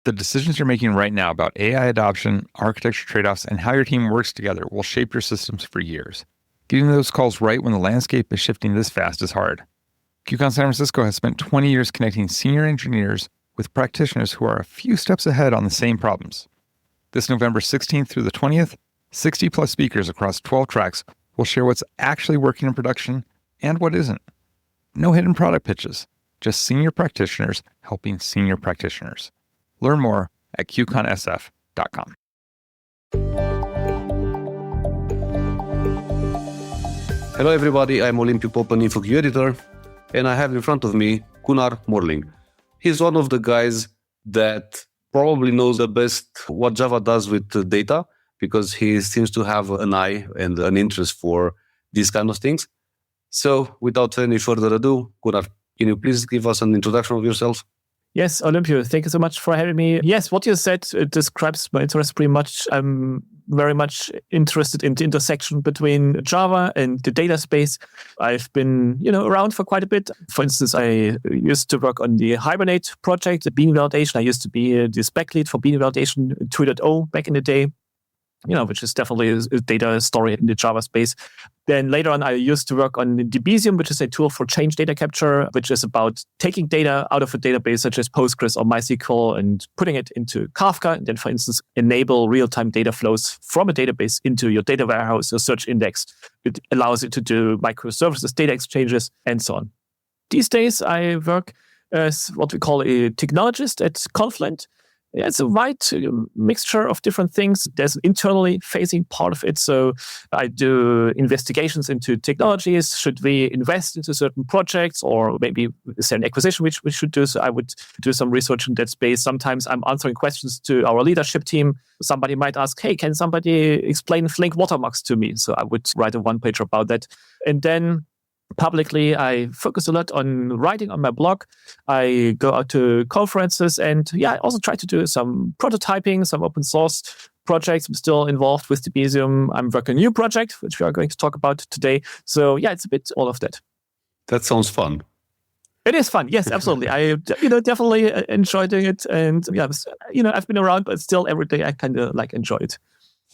The decisions you're making right now about AI adoption, architecture trade-offs, and how your team works together will shape your systems for years. Getting those calls right when the landscape is shifting this fast is hard. QCon San Francisco has spent 20 years connecting senior engineers with practitioners who are a few steps ahead on the same problems. This November 16th through the 20th, 60-plus speakers across 12 tracks will share what's actually working in production and what isn't. No hidden product pitches, just senior practitioners helping senior practitioners. Learn more at QConSF.com. Hello everybody, I'm InfoQ InfoQ editor, and I have in front of me Gunnar Morling. He's one of the guys that probably knows the best what Java does with data, because he seems to have an eye and an interest for these kind of things. So without any further ado, Gunnar, can you please give us an introduction of yourself? Yes, Olympio, thank you so much for having me. Yes, what you said describes my interest pretty much. I'm very much interested in the intersection between Java and the data space. I've been, around for quite a bit. For instance, I used to work on the Hibernate project, the Bean validation. I used to be the spec lead for Bean validation 2.0 back in the day, which is definitely a data story in the Java space. Then later on, I used to work on Debezium, which is a tool for change data capture, which is about taking data out of a database such as Postgres or MySQL and putting it into Kafka. And then, for instance, enable real-time data flows from a database into your data warehouse or search index. It allows you to do microservices, data exchanges, and so on. These days, I work as what we call a technologist at Confluent. It's a wide mixture of different things. There's an internally facing part of it. So I do investigations into technologies. Should we invest into certain projects, or maybe is there an acquisition which we should do? So I would do some research in that space. Sometimes I'm answering questions to our leadership team. Somebody might ask, hey, can somebody explain Flink watermarks to me? So I would write a one-pager about that. And then publicly, I focus a lot on writing on my blog. I go out to conferences and I also try to do some prototyping, some open source projects. I'm still involved with Debezium. I'm working on a new project, which we are going to talk about today. So it's a bit all of that. That sounds fun. It is fun. Yes, absolutely. I definitely enjoy doing it. And I've been around, but still every day I kind of enjoy it.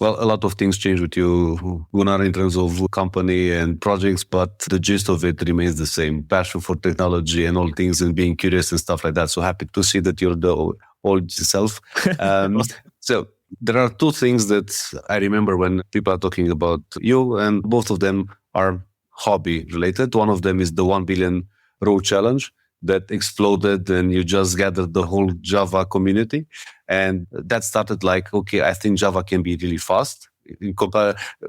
Well, a lot of things change with you, Gunnar, in terms of company and projects, but the gist of it remains the same. Passion for technology and all things and being curious and stuff like that. So happy to see that you're the old self. So there are two things that I remember when people are talking about you, and both of them are hobby related. One of them is the 1 billion row challenge that exploded, and you just gathered the whole Java community. And that started okay, I think Java can be really fast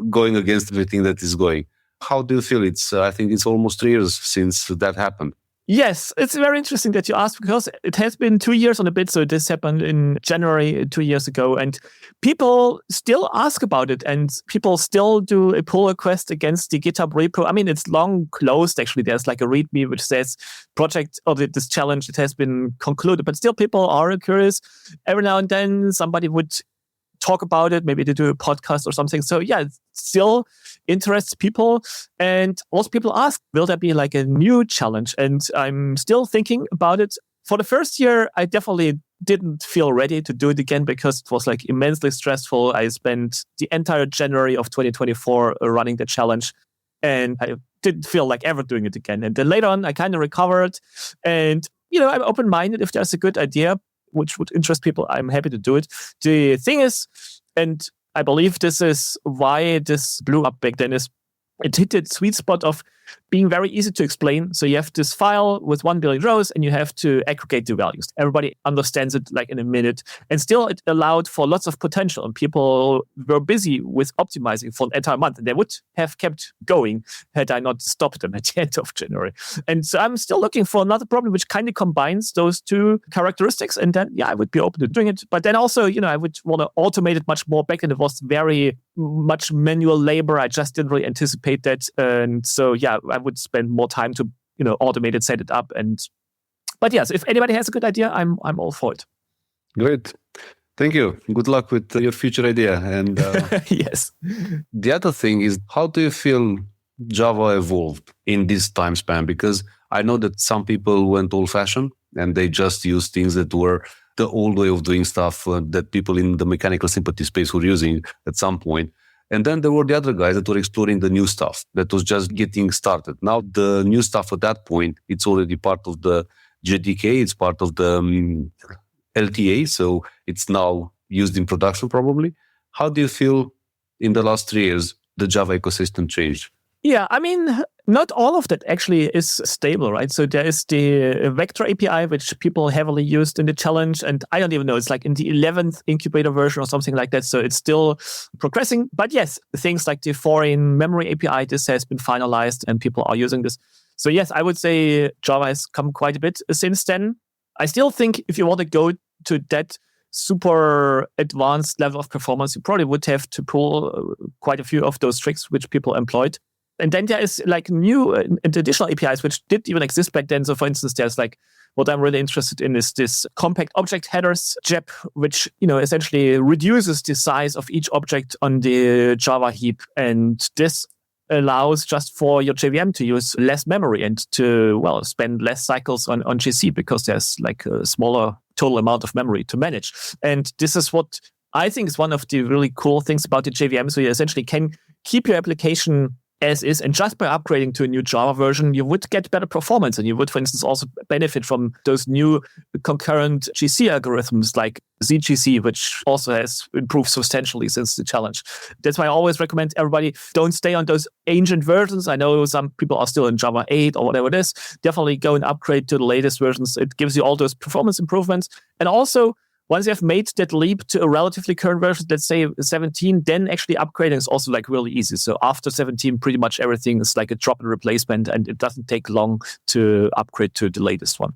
going against everything that is going. How do you feel? I think it's almost 3 years since that happened. Yes, it's very interesting that you asked, because it has been 2 years on a bit. So this happened in January 2 years ago, and people still ask about it, and people still do a pull request against the GitHub repo. I mean, it's long closed, actually. There's a README which says project or this challenge, it has been concluded, but still people are curious. Every now and then somebody would talk about it, maybe they do a podcast or something. So it still interests people. And also people ask, will there be a new challenge? And I'm still thinking about it. For the first year, I definitely didn't feel ready to do it again, because it was immensely stressful. I spent the entire January of 2024 running the challenge, and I didn't feel like ever doing it again. And then later on, I kind of recovered, and I'm open-minded. If there's a good idea which would interest people, I'm happy to do it. The thing is, and I believe this is why this blew up back then, is it hit the sweet spot of being very easy to explain. So you have this file with 1 billion rows, and you have to aggregate the values. Everybody understands it in a minute. And still it allowed for lots of potential. And people were busy with optimizing for an entire month. And they would have kept going had I not stopped them at the end of January. And so I'm still looking for another problem which kind of combines those two characteristics. And then, I would be open to doing it. But then also, I would want to automate it much more. Back then it was very much manual labor. I just didn't really anticipate that. And so, I would spend more time to, automate it, set it up. But yes, if anybody has a good idea, I'm all for it. Great. Thank you. Good luck with your future idea. And yes. The other thing is, how do you feel Java evolved in this time span? Because I know that some people went old-fashioned and they just used things that were the old way of doing stuff that people in the mechanical sympathy space were using at some point. And then there were the other guys that were exploring the new stuff that was just getting started. Now, the new stuff at that point, it's already part of the JDK, it's part of the LTA, so it's now used in production probably. How do you feel in the last 3 years the Java ecosystem changed? Yeah, I mean, not all of that actually is stable, right? So there is the Vector API, which people heavily used in the challenge. And I don't even know, it's like in the 11th incubator version or something like that. So it's still progressing. But yes, things like the foreign memory API, this has been finalized and people are using this. So yes, I would say Java has come quite a bit since then. I still think if you want to go to that super advanced level of performance, you probably would have to pull quite a few of those tricks which people employed. And then there is like new and additional APIs which didn't even exist back then. So for instance, there's like what I'm really interested in is this compact object headers JEP, which essentially reduces the size of each object on the Java heap. And this allows just for your JVM to use less memory and to, spend less cycles on GC because there's like a smaller total amount of memory to manage. And this is what I think is one of the really cool things about the JVM. So you essentially can keep your application as is, and just by upgrading to a new Java version, you would get better performance, and you would, for instance, also benefit from those new concurrent GC algorithms like ZGC, which also has improved substantially since the challenge. That's why I always recommend everybody don't stay on those ancient versions. I know some people are still in Java 8 or whatever it is. Definitely go and upgrade to the latest versions. It gives you all those performance improvements. And also, once you have made that leap to a relatively current version, let's say 17, then actually upgrading is also like really easy. So after 17, pretty much everything is like a drop-in replacement, and it doesn't take long to upgrade to the latest one.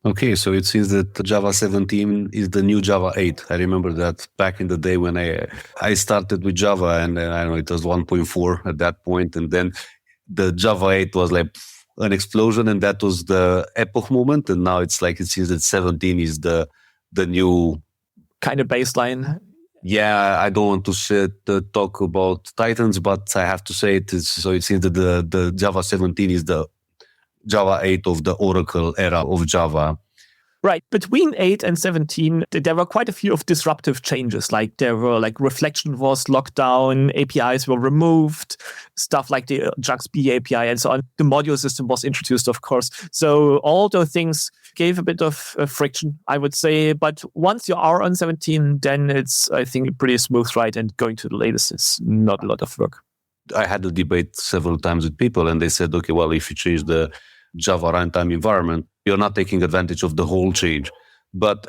Okay, so it seems that Java 17 is the new Java 8. I remember that back in the day when I started with Java, and I know it was 1.4 at that point, and then the Java 8 was like an explosion, and that was the epoch moment. And now it's like it seems that 17 is the new kind of baseline. Yeah, I don't want to talk about Titans, but I have to say it is. So it seems that the Java 17 is the Java 8 of the Oracle era of Java. Right. Between 8 and 17, there were quite a few of disruptive changes. Like there were like reflection was locked down, APIs were removed, stuff like the JAX-B API and so on. The module system was introduced, of course. So all those things gave a bit of friction, I would say. But once you are on 17, then it's, I think, a pretty smooth ride, and going to the latest is not a lot of work. I had a debate several times with people, and they said, okay, well, if you change the Java runtime environment, you're not taking advantage of the whole change. But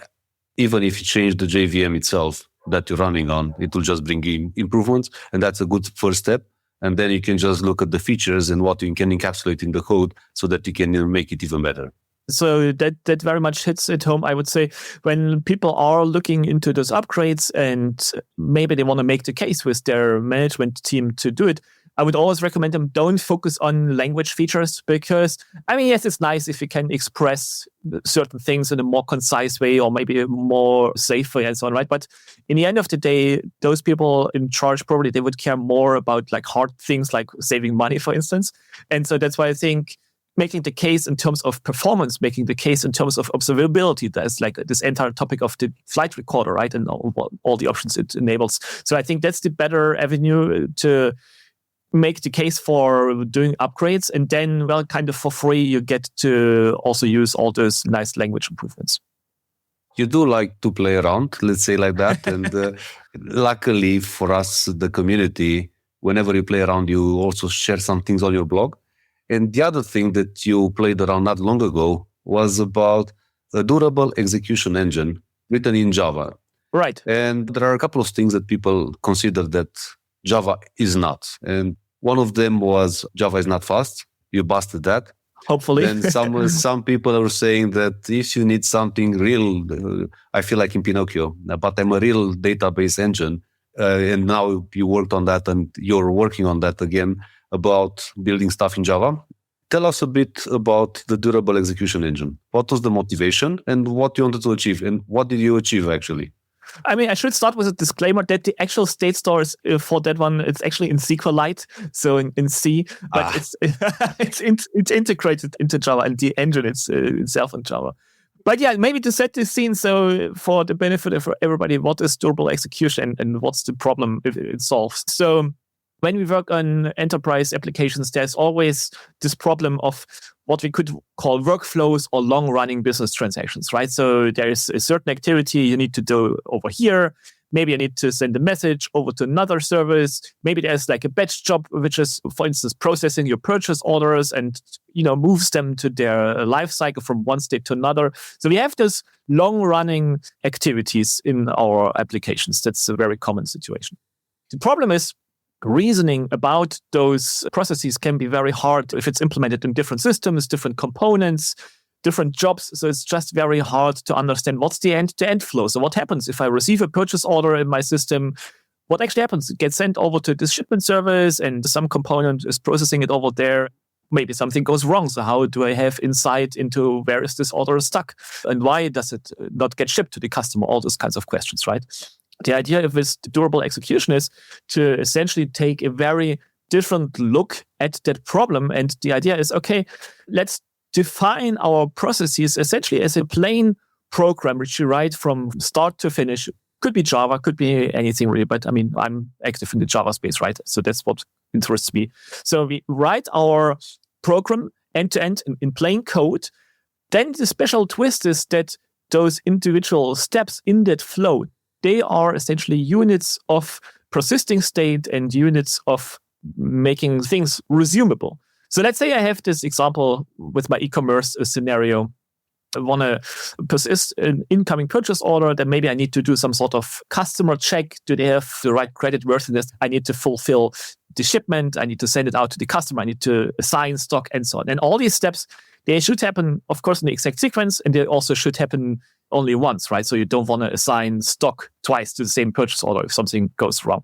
even if you change the JVM itself that you're running on, it will just bring in improvements. And that's a good first step. And then you can just look at the features and what you can encapsulate in the code so that you can make it even better. So that very much hits at home, I would say, when people are looking into those upgrades and maybe they want to make the case with their management team to do it. I would always recommend them don't focus on language features because, I mean, yes, it's nice if you can express certain things in a more concise way or maybe a more safe way and so on, right? But in the end of the day, those people in charge, probably they would care more about like hard things like saving money, for instance. And so that's why I think making the case in terms of performance, making the case in terms of observability, that's like this entire topic of the flight recorder, right? And all the options it enables. So I think that's the better avenue to make the case for doing upgrades, and then, well, kind of for free, you get to also use all those nice language improvements. You do like to play around, let's say like that. And luckily for us, the community, whenever you play around, you also share some things on your blog. And the other thing that you played around not long ago was about a durable execution engine written in Java. Right. And there are a couple of things that people consider that Java is not. And one of them was Java is not fast. You busted that. Hopefully. Then some people are saying that if you need something real, I feel like in Pinocchio, but I'm a real database engine. And now you worked on that and you're working on that again about building stuff in Java. Tell us a bit about the durable execution engine. What was the motivation and what you wanted to achieve? And what did you achieve actually? I mean, I should start with a disclaimer that the actual state stores for that one, it's actually in SQLite, so in C, but it's integrated into Java, and the engine is itself in Java. But yeah, maybe to set the scene, so for the benefit of everybody, what is durable execution and what's the problem it solves? So when we work on enterprise applications, there's always this problem of what we could call workflows or long-running business transactions, right? So there's a certain activity you need to do over here. Maybe I need to send a message over to another service. Maybe there's like a batch job, which is, for instance, processing your purchase orders and, moves them to their lifecycle from one state to another. So we have those long-running activities in our applications. That's a very common situation. The problem is reasoning about those processes can be very hard if it's implemented in different systems, different components, different jobs. So it's just very hard to understand what's the end-to-end flow. So what happens if I receive a purchase order in my system? What actually happens? It gets sent over to this shipment service and some component is processing it over there. Maybe something goes wrong. So how do I have insight into where is this order stuck? And why does it not get shipped to the customer? All those kinds of questions, right? The idea of this durable execution is to essentially take a very different look at that problem. And the idea is, okay, let's define our processes essentially as a plain program which you write from start to finish. Could be Java, could be anything really, but I mean, I'm active in the Java space, right? So that's what interests me. So we write our program end to end in plain code. Then the special twist is that those individual steps in that flow, they are essentially units of persisting state and units of making things resumable. So let's say I have this example with my e-commerce scenario. I want to persist an incoming purchase order. Then maybe I need to do some sort of customer check. Do they have the right credit worthiness? I need to fulfill the shipment. I need to send it out to the customer. I need to assign stock and so on. And all these steps, they should happen, of course, in the exact sequence. And they also should happen only once, right? So you don't want to assign stock twice to the same purchase order if something goes wrong.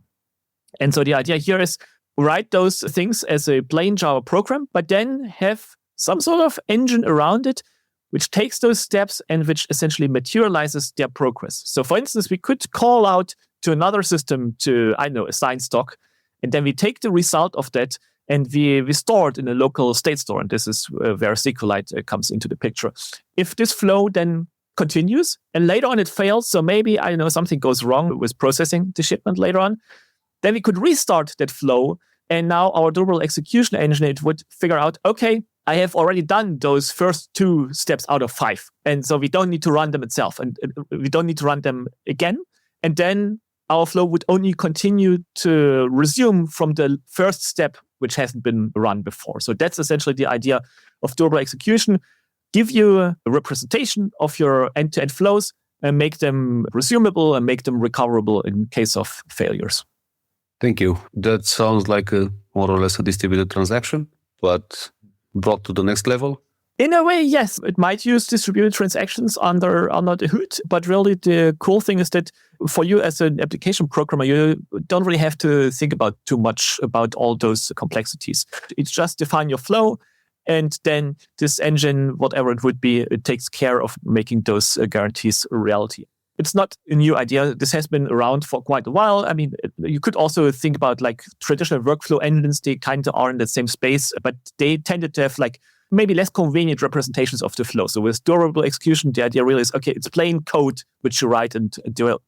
And so the idea here is write those things as a plain Java program, but then have some sort of engine around it which takes those steps and which essentially materializes their progress. So for instance, we could call out to another system to, assign stock, and then we take the result of that and we store it in a local state store. And this is where SQLite comes into the picture. If this flow then continues and later on it fails, so maybe, something goes wrong with processing the shipment later on, then we could restart that flow. And now our durable execution engine, it would figure out, okay, I have already done those first 2 steps out of 5. And so we don't need to run them itself. And we don't need to run them again. And then our flow would only continue to resume from the first step, which hasn't been run before. So that's essentially the idea of durable execution. Give you a representation of your end-to-end flows and make them resumable and make them recoverable in case of failures. Thank you. That sounds like more or less a distributed transaction, but brought to the next level? In a way, yes. It might use distributed transactions under the hood, but really the cool thing is that for you as an application programmer, you don't really have to think about too much about all those complexities. It's just define your flow, and then this engine, whatever it would be, it takes care of making those guarantees a reality. It's not a new idea. This has been around for quite a while. I mean, you could also think about like traditional workflow engines. They kind of are in the same space, but they tended to have like maybe less convenient representations of the flow. So with durable execution, the idea really is, okay, it's plain code which you write and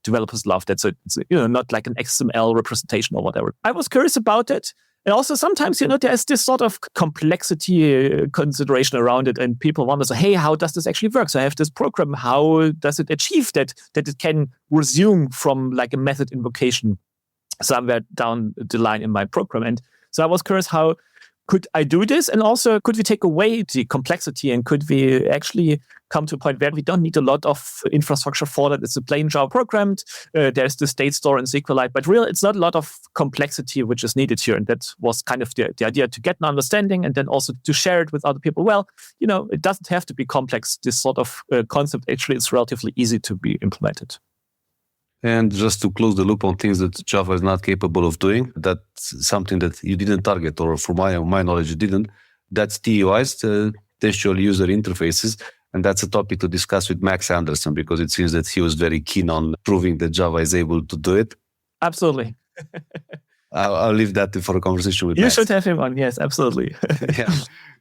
developers love that. So it's not like an XML representation or whatever. I was curious about it. And also sometimes, there's this sort of complexity consideration around it. And people wonder, so, hey, how does this actually work? So I have this program. How does it achieve that it can resume from like a method invocation somewhere down the line in my program? And so I was curious, how could I do this? And also, could we take away the complexity and could we actually come to a point where we don't need a lot of infrastructure for that? It's a plain Java program. There's the state store in SQLite, but really it's not a lot of complexity which is needed here. And that was kind of the idea, to get an understanding and then also to share it with other people. Well, it doesn't have to be complex. This sort of concept actually is relatively easy to be implemented. And just to close the loop on things that Java is not capable of doing, that's something that you didn't target, or from my knowledge, you didn't. That's TUIs, the textual user interfaces. And that's a topic to discuss with Max Anderson, because it seems that he was very keen on proving that Java is able to do it. Absolutely. I'll leave that for a conversation with Max. You should have him on. Yes, absolutely. Yeah,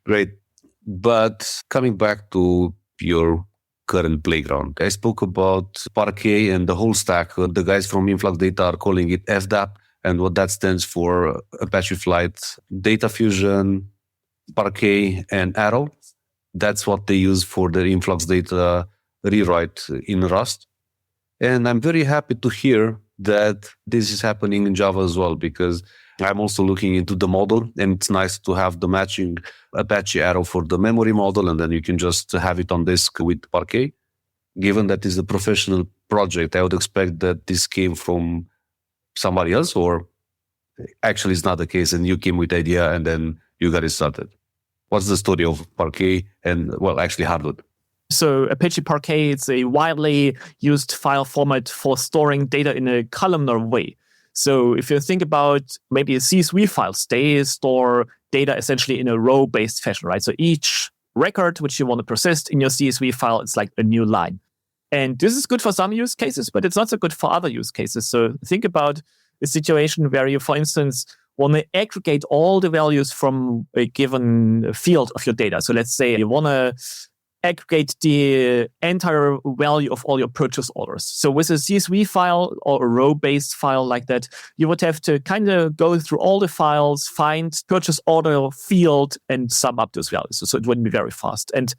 great. But coming back to your current playground. I spoke about Parquet and the whole stack. The guys from Influx Data are calling it FDAP, and what that stands for, Apache Flight, Data Fusion, Parquet, and Arrow. That's what they use for their Influx Data rewrite in Rust. And I'm very happy to hear that this is happening in Java as well, because I'm also looking into the model, and it's nice to have the matching Apache Arrow for the memory model, and then you can just have it on disk with Parquet. Given that it's a professional project, I would expect that this came from somebody else, or actually it's not the case, and you came with the idea and then you got it started. What's the story of Parquet and, well, actually Hardwood? So Apache Parquet is a widely used file format for storing data in a columnar way. So if you think about maybe a CSV files, they store data essentially in a row-based fashion, right? So each record which you want to persist in your CSV file, it's like a new line. And this is good for some use cases, but it's not so good for other use cases. So think about a situation where you, for instance, want to aggregate all the values from a given field of your data. So let's say you want to aggregate the entire value of all your purchase orders. So with a CSV file or a row-based file like that, you would have to kind of go through all the files, find purchase order field, and sum up those values. So it wouldn't be very fast. And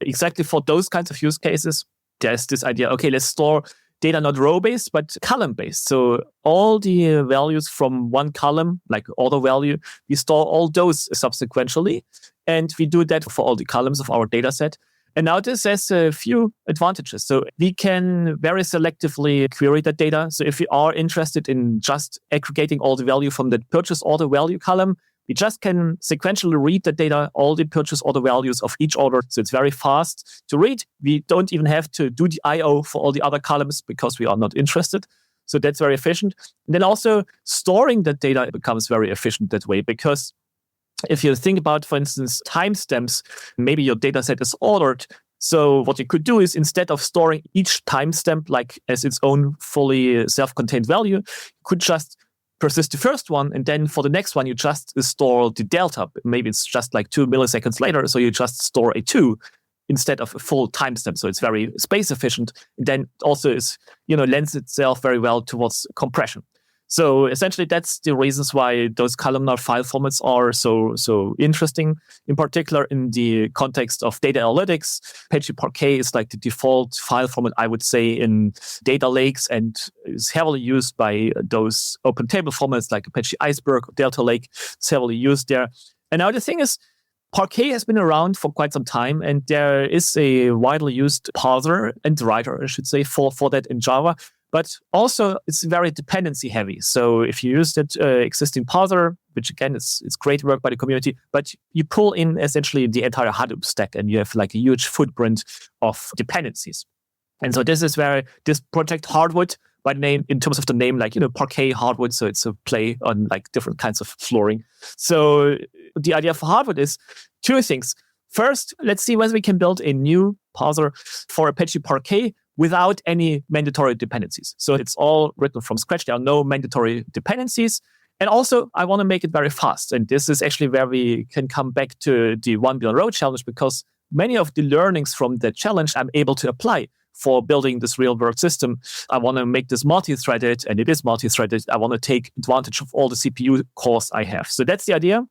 exactly for those kinds of use cases, there's this idea, okay, let's store data not row-based, but column-based. So all the values from one column, like order value, we store all those subsequently. And we do that for all the columns of our data set. And now this has a few advantages. So we can very selectively query that data. So if we are interested in just aggregating all the value from the purchase order value column, we just can sequentially read the data, all the purchase order values of each order. So it's very fast to read. We don't even have to do the I/O for all the other columns because we are not interested. So that's very efficient. And then also storing that data becomes very efficient that way, because if you think about, for instance, timestamps, maybe your data set is ordered. So what you could do is, instead of storing each timestamp like as its own fully self-contained value, you could just persist the first one, and then for the next one, you just store the delta. Maybe it's just like 2 milliseconds later, so you just store a 2 instead of a full timestamp. So it's very space efficient. And then also lends itself very well towards compression. So essentially, that's the reasons why those columnar file formats are so interesting, in particular in the context of data analytics. Apache Parquet is like the default file format, I would say, in data lakes, and is heavily used by those open table formats like Apache Iceberg or Delta Lake. It's heavily used there. And now the thing is, Parquet has been around for quite some time, and there is a widely used parser and writer, I should say, for that in Java. But also, it's very dependency heavy. So if you use that existing parser, which again is great work by the community, but you pull in essentially the entire Hadoop stack, and you have like a huge footprint of dependencies. And so this is where this project Hardwood, by name, in terms of the name, like, Parquet Hardwood. So it's a play on like different kinds of flooring. So the idea for Hardwood is two things. First, let's see whether we can build a new parser for Apache Parquet without any mandatory dependencies. So it's all written from scratch. There are no mandatory dependencies. And also, I want to make it very fast. And this is actually where we can come back to the 1 billion row challenge, because many of the learnings from the challenge I'm able to apply for building this real-world system. I want to make this multi-threaded, and it is multi-threaded. I want to take advantage of all the CPU cores I have. So that's the idea.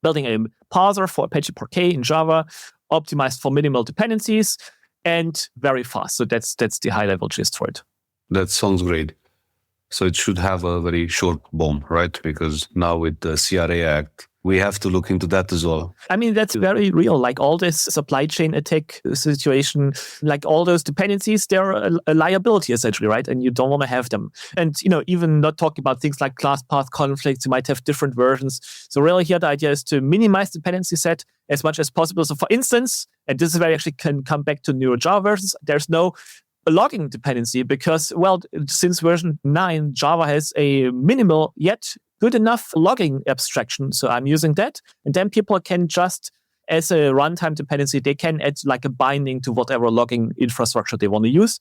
Building a parser for Apache Parquet in Java, optimized for minimal dependencies, and very fast. So that's the high-level gist for it. That sounds great. So it should have a very short bomb, right? Because now with the CRA Act, we have to look into that as well. I mean, that's very real. Like all this supply chain attack situation, like all those dependencies, they're a liability essentially, right? And you don't want to have them. And, even not talking about things like class path conflicts, you might have different versions. So really here, the idea is to minimize the dependency set as much as possible. So for instance, and this is where I actually can come back to newer Java versions, there's no logging dependency because, since version 9, Java has a minimal yet good enough logging abstraction. So I'm using that. And then people can just, as a runtime dependency, they can add like a binding to whatever logging infrastructure they want to use.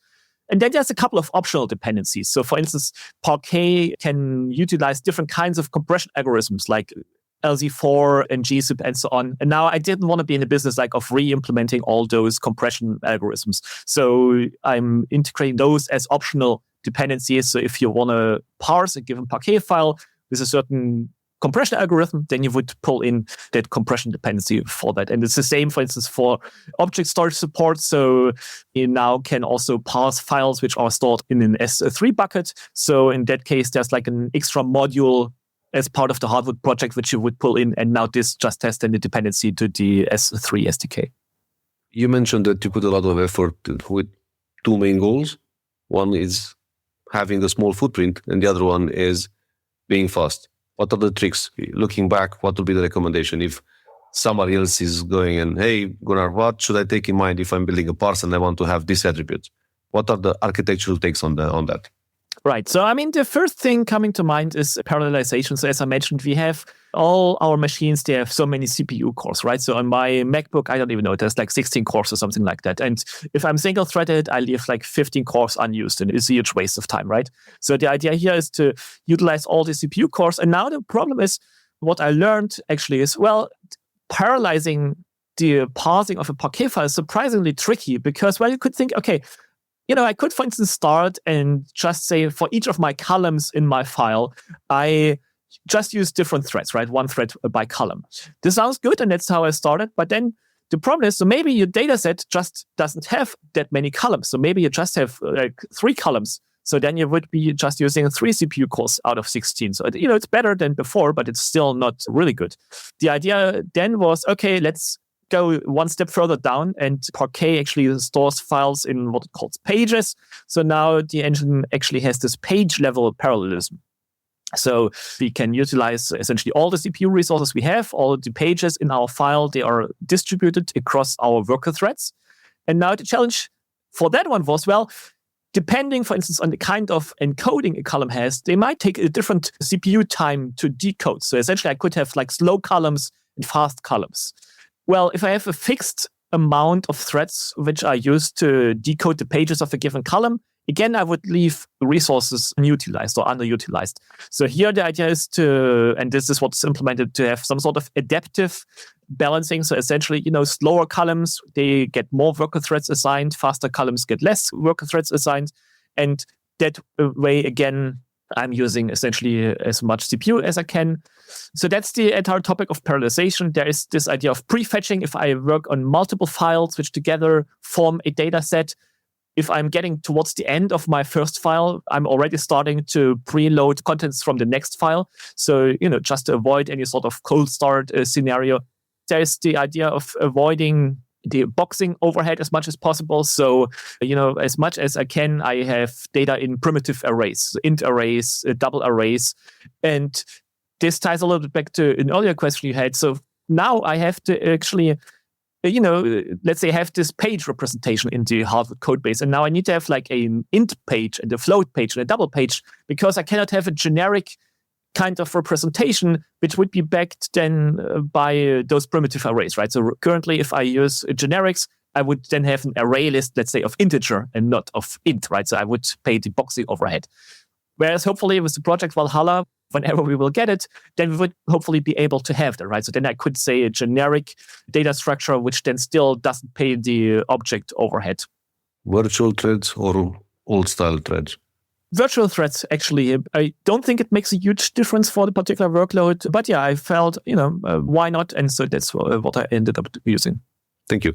And then there's a couple of optional dependencies. So for instance, Parquet can utilize different kinds of compression algorithms like LZ4 and gzip and so on. And now I didn't want to be in the business of re-implementing all those compression algorithms. So I'm integrating those as optional dependencies. So if you want to parse a given Parquet file with a certain compression algorithm, then you would pull in that compression dependency for that. And it's the same, for instance, for object storage support. So you now can also parse files which are stored in an S3 bucket. So in that case, there's an extra module as part of the Hardwood project, which you would pull in. And now this just has then the dependency to the S3 SDK. You mentioned that you put a lot of effort with two main goals. One is having a small footprint, and the other one is being fast. What are the tricks? Looking back, what would be the recommendation if somebody else is going and, hey, Gunnar, what should I take in mind if I'm building a parser and I want to have this attribute? What are the architectural takes on that? Right. So, the first thing coming to mind is parallelization. So, as I mentioned, we have all our machines, they have so many CPU cores, right? So, on my MacBook, I don't even know, there's 16 cores or something like that. And if I'm single-threaded, I leave 15 cores unused, and it's a huge waste of time, right? So, the idea here is to utilize all the CPU cores. And now the problem is, what I learned actually is, parallelizing the parsing of a Parquet file is surprisingly tricky because, you could think, okay, I could, for instance, start and just say for each of my columns in my file, I just use different threads, right? One thread by column. This sounds good, and that's how I started. But then the problem is, so maybe your data set just doesn't have that many columns. So maybe you just have 3 columns. So then you would be just using 3 CPU cores out of 16. So, it's better than before, but it's still not really good. The idea then was, okay, let's go one step further down, and Parquet actually stores files in what it calls pages. So now the engine actually has this page level parallelism. So we can utilize essentially all the CPU resources we have, all the pages in our file, they are distributed across our worker threads. And now the challenge for that one was, depending, for instance, on the kind of encoding a column has, they might take a different CPU time to decode. So essentially I could have slow columns and fast columns. Well, if I have a fixed amount of threads which are used to decode the pages of a given column, again, I would leave resources unutilized or underutilized. So here the idea is and this is what's implemented, to have some sort of adaptive balancing. So essentially, slower columns, they get more worker threads assigned, faster columns get less worker threads assigned. And that way, again, I'm using essentially as much CPU as I can. So that's the entire topic of parallelization. There is this idea of prefetching. If I work on multiple files which together form a data set, if I'm getting towards the end of my first file, I'm already starting to preload contents from the next file. So, just to avoid any sort of cold start scenario, there's the idea of avoiding the boxing overhead as much as possible. So, as much as I can, I have data in primitive arrays, int arrays, double arrays. And this ties a little bit back to an earlier question you had. So now I have to actually, let's say I have this page representation in the Hardwood code base. And now I need to have an int page and a float page and a double page, because I cannot have a generic kind of representation which would be backed then by those primitive arrays, right? So currently, if I use generics, I would then have an array list, let's say, of integer and not of int, right? So I would pay the boxing overhead. Whereas hopefully with the project Valhalla, whenever we will get it, then we would hopefully be able to have that, right? So then I could say a generic data structure which then still doesn't pay the object overhead. Virtual threads or old style threads? Virtual threads, actually, I don't think it makes a huge difference for the particular workload. But yeah, I felt, why not? And so that's what I ended up using. Thank you.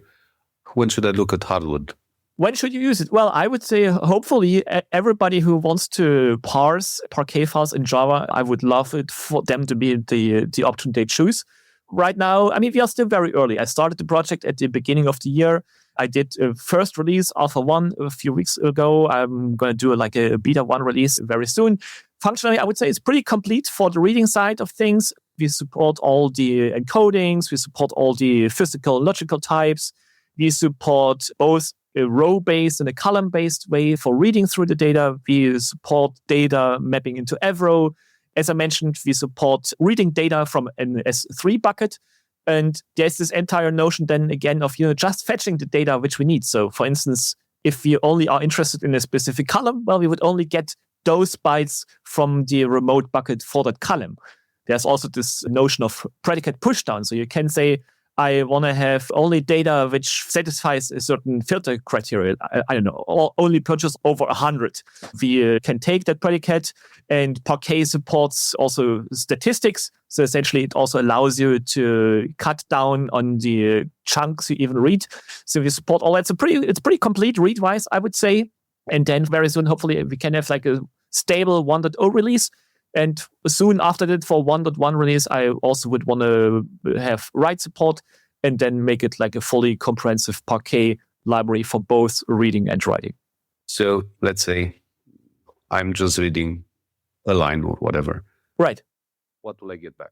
When should I look at Hardwood? When should you use it? Well, I would say hopefully everybody who wants to parse Parquet files in Java, I would love it for them to be the option they choose. Right now, we are still very early. I started the project at the beginning of the year. I did a first release, Alpha 1, a few weeks ago. I'm going to do a Beta 1 release very soon. Functionally, I would say it's pretty complete for the reading side of things. We support all the encodings. We support all the physical and logical types. We support both a row-based and a column-based way for reading through the data. We support data mapping into Avro. As I mentioned, we support reading data from an S3 bucket. And there's this entire notion then again of just fetching the data which we need. So for instance, if we only are interested in a specific column, we would only get those bytes from the remote bucket for that column. there's also this notion of predicate pushdown. So you can say, I want to have only data which satisfies a certain filter criteria. I don't know, or only purchase over 100. We can take that predicate, and Parquet supports also statistics. So essentially, it also allows you to cut down on the chunks you even read. So we support all that. It's pretty complete read-wise, I would say. And then very soon, hopefully, we can have like a stable 1.0 release. And soon after that, for 1.1 release, I also would want to have write support and then make it like a fully comprehensive Parquet library for both reading and writing. So let's say I'm just reading a line or whatever. Right. What will I get back?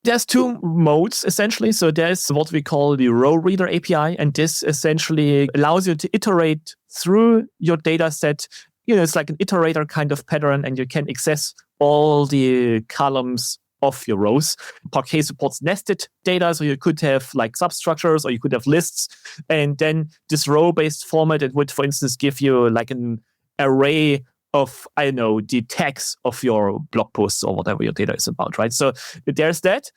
There's two modes, essentially. So there's what we call the row reader API, and this essentially allows you to iterate through your data set. It's like an iterator kind of pattern, and you can access all the columns of your rows. Parquet supports nested data, so you could have like substructures or you could have lists. And then this row-based format, it would, for instance, give you like an array of, I don't know, the tags of your blog posts or whatever your data is about, right? So there's that,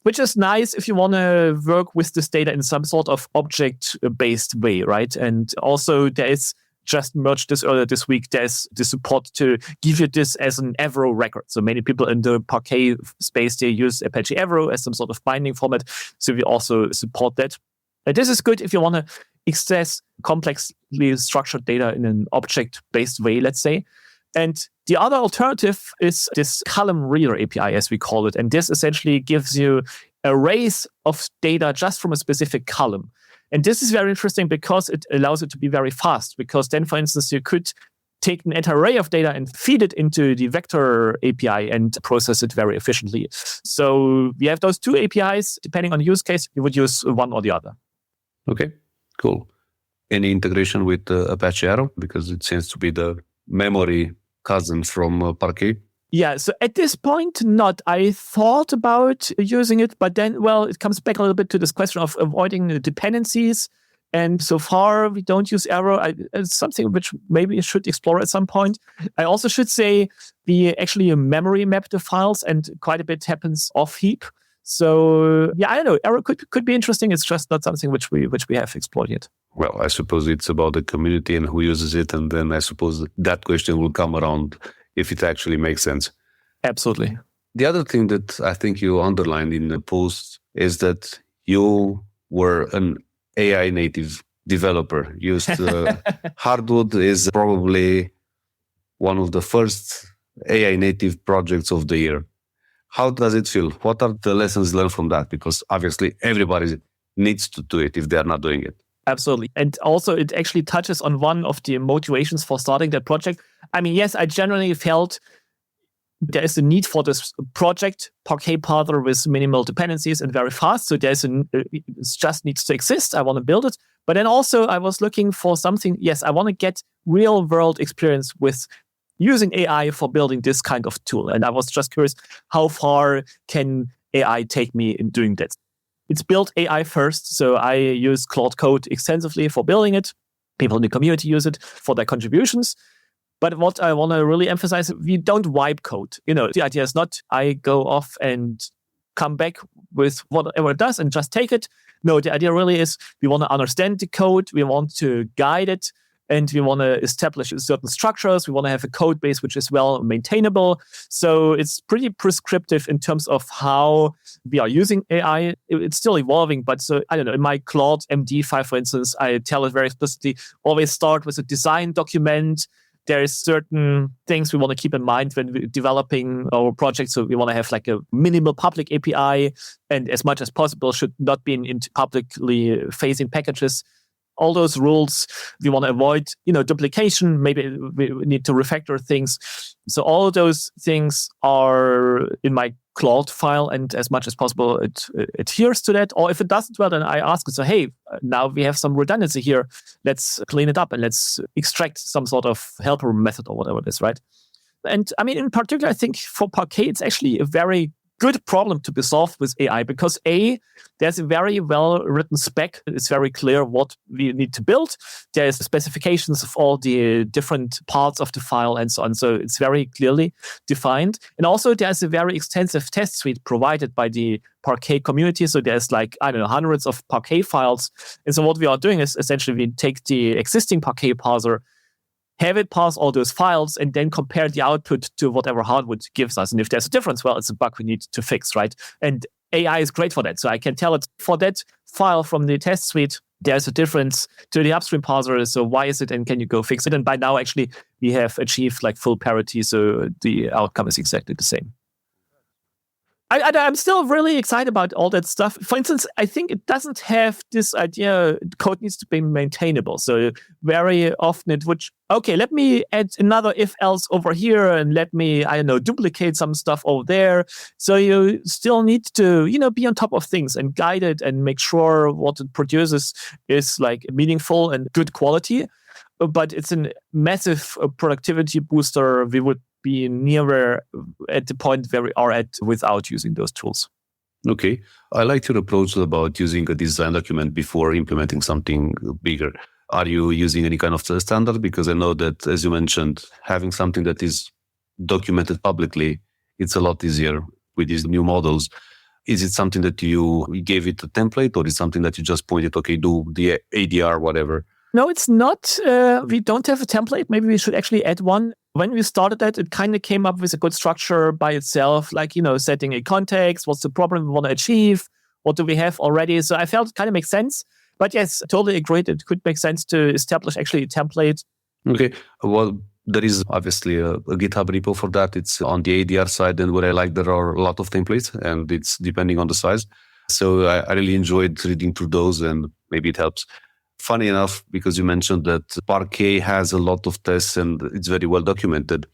which is nice if you want to work with this data in some sort of object-based way, right? And also there is just merged this earlier this week, there's the support to give you this as an Avro record. So many people in the Parquet space, they use Apache Avro as some sort of binding format. So we also support that. And this is good if you want to access complexly structured data in an object-based way, let's say. And the other alternative is this column reader API, as we call it. And this essentially gives you arrays of data just from a specific column. And this is very interesting because it allows it to be very fast. Because then, for instance, you could take an entire array of data and feed it into the vector API and process it very efficiently. So we have those two APIs. Depending on the use case, you would use one or the other. Okay, cool. Any integration with Apache Arrow? Because it seems to be the memory cousin from Parquet. Yeah, so at this point, not. I thought about using it, but then, well, it comes back a little bit to this question of avoiding the dependencies. And so far, we don't use Arrow. It's something which maybe you should explore at some point. I also should say we actually memory map the files, and quite a bit happens off heap. So yeah, I don't know. Arrow could be interesting. It's just not something which we have explored yet. Well, I suppose it's about the community and who uses it, and then I suppose that question will come around if it actually makes sense. Absolutely. The other thing that I think you underlined in the post is that you were an AI native developer. Used Hardwood is probably one of the first AI native projects of the year. How does it feel? What are the lessons learned from that? Because obviously everybody needs to do it if they are not doing it. Absolutely. And also it actually touches on one of the motivations for starting that project. I mean, yes, I generally felt there is a need for this project, Parquet parser with minimal dependencies and very fast. So it just needs to exist. I want to build it. But then also I was looking for something, yes, I want to get real world experience with using AI for building this kind of tool. And I was just curious, how far can AI take me in doing that? It's built AI first. So I use Claude Code extensively for building it. People in the community use it for their contributions. But what I want to really emphasize, we don't wipe code. The idea is not I go off and come back with whatever it does and just take it. No, the idea really is we want to understand the code. We want to guide it. And we want to establish certain structures. We want to have a code base which is well maintainable. So it's pretty prescriptive in terms of how we are using AI. It's still evolving, but so I don't know. In my Claude MD file, for instance, I tell it very explicitly, always start with a design document. There is certain things we want to keep in mind when we're developing our project. So we want to have like a minimal public API, and as much as possible should not be in publicly facing packages. All those rules, we want to avoid, duplication. Maybe we need to refactor things. So all of those things are in my Claude file, and as much as possible, it adheres to that. Or if it doesn't, well, then I ask it, so, hey, now we have some redundancy here. Let's clean it up and let's extract some sort of helper method or whatever it is, right? And I mean, in particular, I think for Parquet, it's actually a very good problem to be solved with AI because there's a very well-written spec. It's very clear what we need to build. There's specifications of all the different parts of the file and so on. So it's very clearly defined. And also there's a very extensive test suite provided by the Parquet community. So there's hundreds of Parquet files. And so what we are doing is essentially we take the existing Parquet parser, have it parse all those files, and then compare the output to whatever Hardwood gives us. And if there's a difference, well, it's a bug we need to fix, right? And AI is great for that. So I can tell it for that file from the test suite, there's a difference to the upstream parser. So why is it? And can you go fix it? And by now, actually, we have achieved full parity. So the outcome is exactly the same. I'm still really excited about all that stuff. For instance, I think it doesn't have this idea code needs to be maintainable. So very often it would, let me add another if else over here and let me, duplicate some stuff over there. So you still need to, be on top of things and guide it and make sure what it produces is meaningful and good quality. But it's a massive productivity booster. We would be nearer at the point where we are at without using those tools. Okay. I like your approach about using a design document before implementing something bigger. Are you using any kind of standard? Because I know that, as you mentioned, having something that is documented publicly, it's a lot easier with these new models. Is it something that you gave it a template, or is it something that you just pointed, do the ADR, whatever? No, it's not. We don't have a template. Maybe we should actually add one. When we started that, it kind of came up with a good structure by itself, setting a context, what's the problem we want to achieve, what do we have already. So I felt it kind of makes sense. But yes, totally agreed. It could make sense to establish actually a template. Okay. Well, there is obviously a GitHub repo for that. It's on the ADR side. And what I like, there are a lot of templates and it's depending on the size. So I really enjoyed reading through those and maybe it helps. Funny enough, because you mentioned that Parquet has a lot of tests and it's very well documented.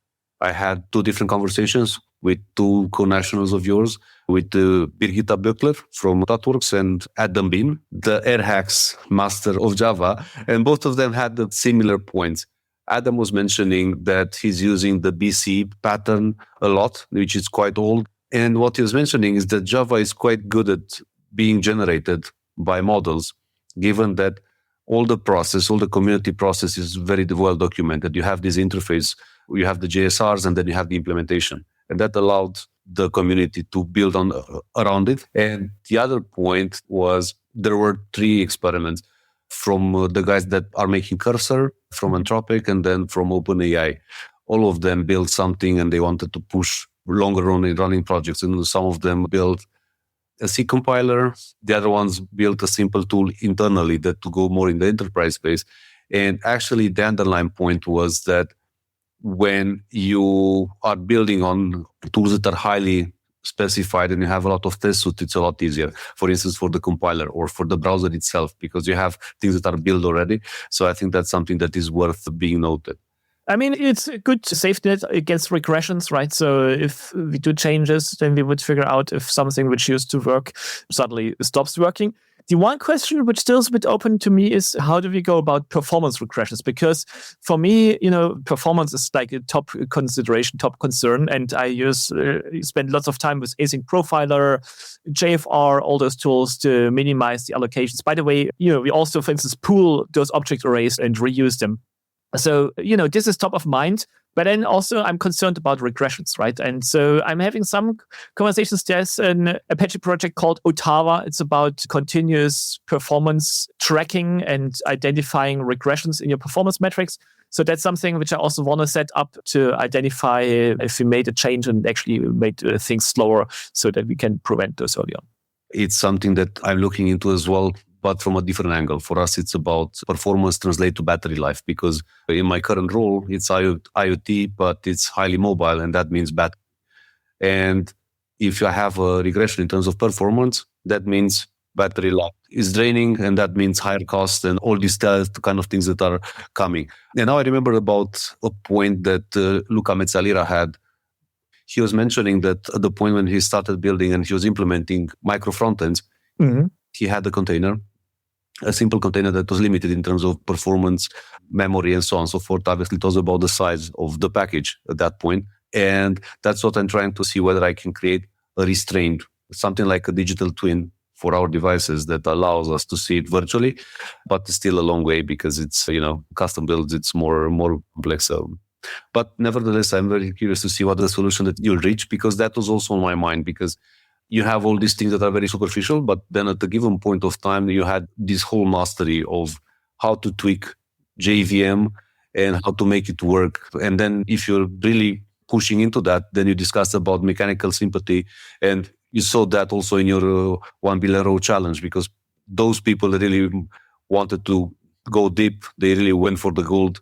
I had two different conversations with two co-nationals of yours, with Birgitta Böckler from ThoughtWorks and Adam Beam, the AirHacks master of Java. And both of them had similar points. Adam was mentioning that he's using the BC pattern a lot, which is quite old. And what he was mentioning is that Java is quite good at being generated by models, given that all the community process is very well documented. You have this interface, you have the JSRs, and then you have the implementation. And that allowed the community to build around it. And the other point was there were 3 experiments from the guys that are making Cursor, from Anthropic, and then from OpenAI. All of them built something and they wanted to push longer running projects. And some of them built a C compiler. The other ones built a simple tool internally that to go more in the enterprise space. And actually, the underlying point was that when you are building on tools that are highly specified and you have a lot of test suite, it's a lot easier. For instance, for the compiler or for the browser itself, because you have things that are built already. So I think that's something that is worth being noted. I mean, it's a good safety net against regressions, right? So if we do changes, then we would figure out if something which used to work suddenly stops working. The one question which still is a bit open to me is how do we go about performance regressions? Because for me, performance is like a top consideration, top concern. And I spend lots of time with async profiler, JFR, all those tools to minimize the allocations. By the way, we also, for instance, pool those object arrays and reuse them. So, this is top of mind, but then also I'm concerned about regressions, right? And so I'm having some conversations. There's an Apache project called Ottawa. It's about continuous performance tracking and identifying regressions in your performance metrics. So that's something which I also want to set up to identify if we made a change and actually made things slower so that we can prevent those early on. It's something that I'm looking into as well, but from a different angle. For us, it's about performance translate to battery life, because in my current role, it's IoT, but it's highly mobile, and that means battery. And if you have a regression in terms of performance, that means battery life is draining, and that means higher cost and all these kind of things that are coming. And now I remember about a point that Luca Mezzalira had. He was mentioning that at the point when he started building and he was implementing micro frontends, he had a container, a simple container that was limited in terms of performance, memory, and so on and so forth. Obviously, it was about the size of the package at that point. And that's what I'm trying to see, whether I can create a restraint, something like a digital twin for our devices that allows us to see it virtually, but it's still a long way because it's, custom builds, it's more complex. But nevertheless, I'm very curious to see what the solution that you'll reach, because that was also on my mind, because you have all these things that are very superficial, but then at a given point of time, you had this whole mastery of how to tweak JVM and how to make it work. And then if you're really pushing into that, then you discuss about mechanical sympathy. And you saw that also in your 1 billion row challenge, because those people that really wanted to go deep, they really went for the gold,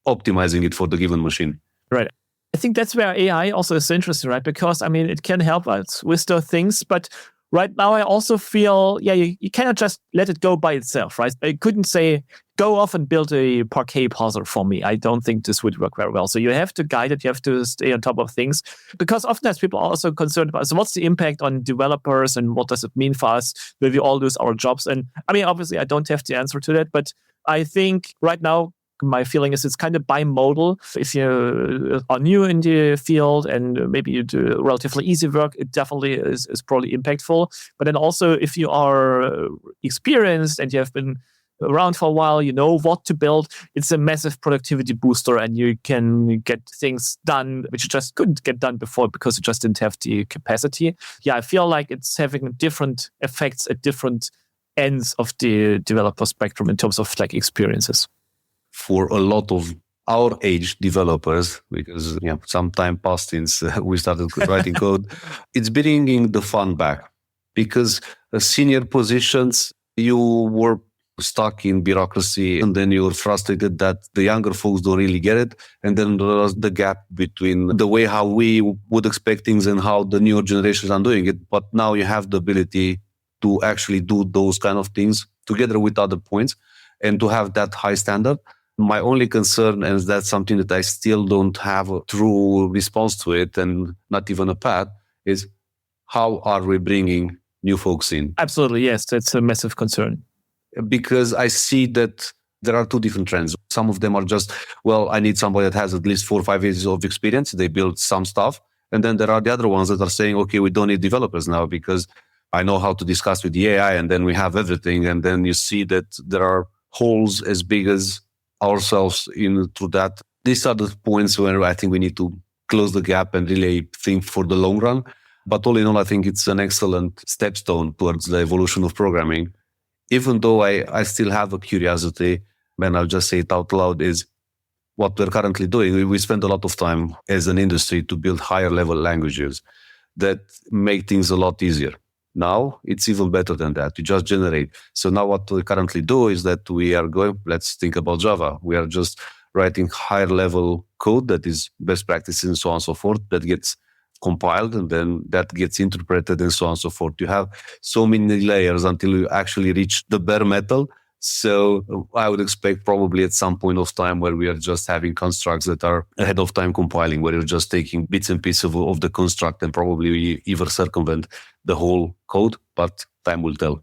optimizing it for the given machine. Right. I think that's where AI also is interesting, right? Because, it can help us with those things. But right now, I also feel, you cannot just let it go by itself, right? I couldn't say, go off and build a Parquet parser for me. I don't think this would work very well. So you have to guide it. You have to stay on top of things. Because often people are also concerned about, so what's the impact on developers and what does it mean for us? Will we all lose our jobs? And obviously, I don't have the answer to that. But I think right now, my feeling is it's kind of bimodal. If you are new in the field and maybe you do relatively easy work, it definitely is probably impactful. But then also, if you are experienced and you have been around for a while, you know what to build, it's a massive productivity booster and you can get things done which you just couldn't get done before because you just didn't have the capacity. I feel like it's having different effects at different ends of the developer spectrum in terms of experiences. For a lot of our age developers, because some time passed since we started writing code, it's bringing the fun back, because senior positions, you were stuck in bureaucracy and then you were frustrated that the younger folks don't really get it. And then there was the gap between the way how we would expect things and how the newer generations are doing it. But now you have the ability to actually do those kind of things together with other points and to have that high standard. My only concern, and that's something that I still don't have a true response to it and not even a path, is how are we bringing new folks in? Absolutely, yes. That's a massive concern. Because I see that there are two different trends. Some of them are just, I need somebody that has at least 4 or 5 years of experience. They build some stuff. And then there are the other ones that are saying, okay, we don't need developers now because I know how to discuss with the AI and then we have everything. And then you see that there are holes as big as ourselves through that. These are the points where I think we need to close the gap and really think for the long run. But all in all, I think it's an excellent stepstone towards the evolution of programming. Even though I still have a curiosity, and I'll just say it out loud, is what we're currently doing. We spend a lot of time as an industry to build higher level languages that make things a lot easier. Now it's even better than that. You just generate. So now what we currently do is that we are going, let's think about Java. We are just writing higher level code that is best practices and so on and so forth, that gets compiled and then that gets interpreted and so on and so forth. You have so many layers until you actually reach the bare metal. So I would expect probably at some point of time where we are just having constructs that are ahead of time compiling, where you're just taking bits and pieces of the construct and probably even circumvent the whole code, but time will tell.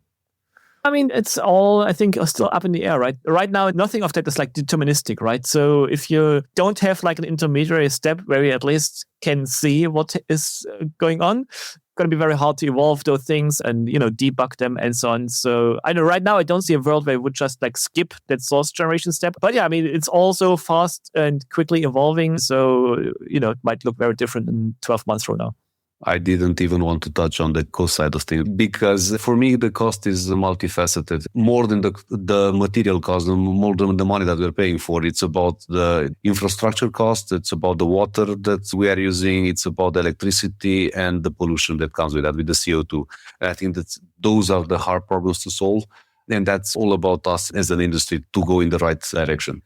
It's all, I think, still up in the air, right? Right now, nothing of that is deterministic, right? So if you don't have an intermediary step where you at least can see what is going on, it's going to be very hard to evolve those things and, debug them and so on. So I know right now, I don't see a world where we would just skip that source generation step. But it's also fast and quickly evolving. So, it might look very different in 12 months from now. I didn't even want to touch on the cost side of things because for me, the cost is multifaceted. More than the material cost, more than the money that we're paying for. It's about the infrastructure cost. It's about the water that we are using. It's about the electricity and the pollution that comes with that, with the CO2. And I think that those are the hard problems to solve. And that's all about us as an industry to go in the right direction.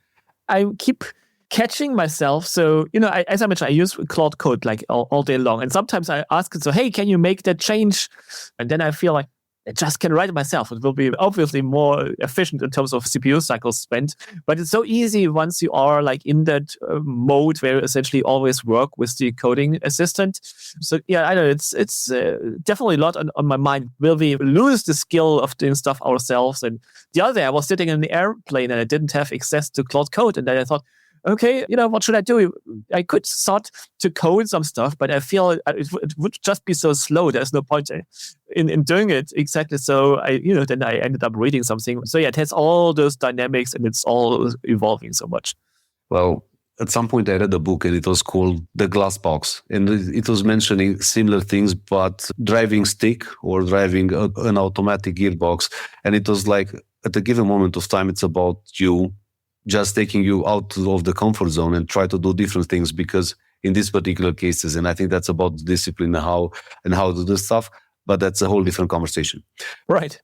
I keep catching myself. So, as I mentioned, I use Claude Code all day long. And sometimes I ask it, so, hey, can you make that change? And then I feel like I just can write it myself. It will be obviously more efficient in terms of CPU cycles spent. But it's so easy once you are in that mode where you essentially always work with the coding assistant. So, I know it's definitely a lot on my mind. Will we lose the skill of doing stuff ourselves? And the other day I was sitting in the airplane and I didn't have access to Claude Code. And then I thought, okay, what should I do? I could start to code some stuff, but I feel it would just be so slow. There's no point in doing it exactly. So then I ended up reading something. So it has all those dynamics and it's all evolving so much. Well, at some point I read a book and it was called The Glass Box. And it was mentioning similar things, but driving stick or driving an automatic gearbox. And it was like at a given moment of time, it's about you just taking you out of the comfort zone and try to do different things, because in these particular cases, and I think that's about discipline and how to do stuff, but that's a whole different conversation. Right.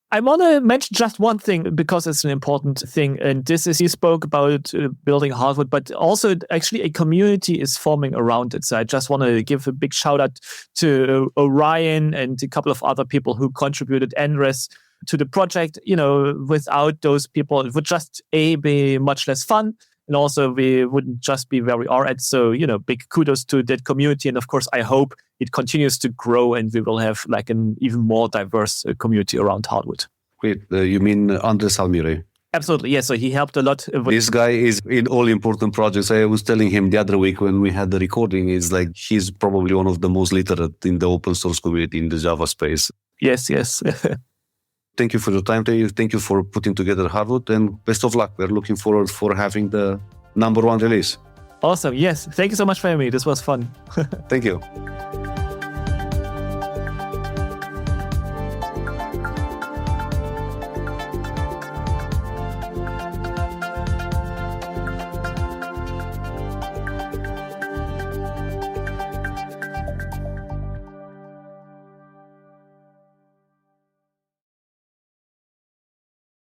I want to mention just one thing because it's an important thing. And this is, you spoke about building Hardwood, but also actually a community is forming around it. So I just want to give a big shout out to Orion and a couple of other people who contributed NRES to the project. Without those people, it would just be much less fun. And also we wouldn't just be where we are at. So, big kudos to that community. And of course, I hope it continues to grow and we will have like an even more diverse community around Hardwood. Wait, you mean Andres Almire? Absolutely, yes. So he helped a lot. This guy is in all important projects. I was telling him the other week when we had the recording, is like he's probably one of the most literate in the open source community in the Java space. Yes. Thank you for your time. Thank you for putting together Hardwood, and best of luck. We're looking forward for having the #1 release. Awesome. Yes. Thank you so much for having me. This was fun. Thank you.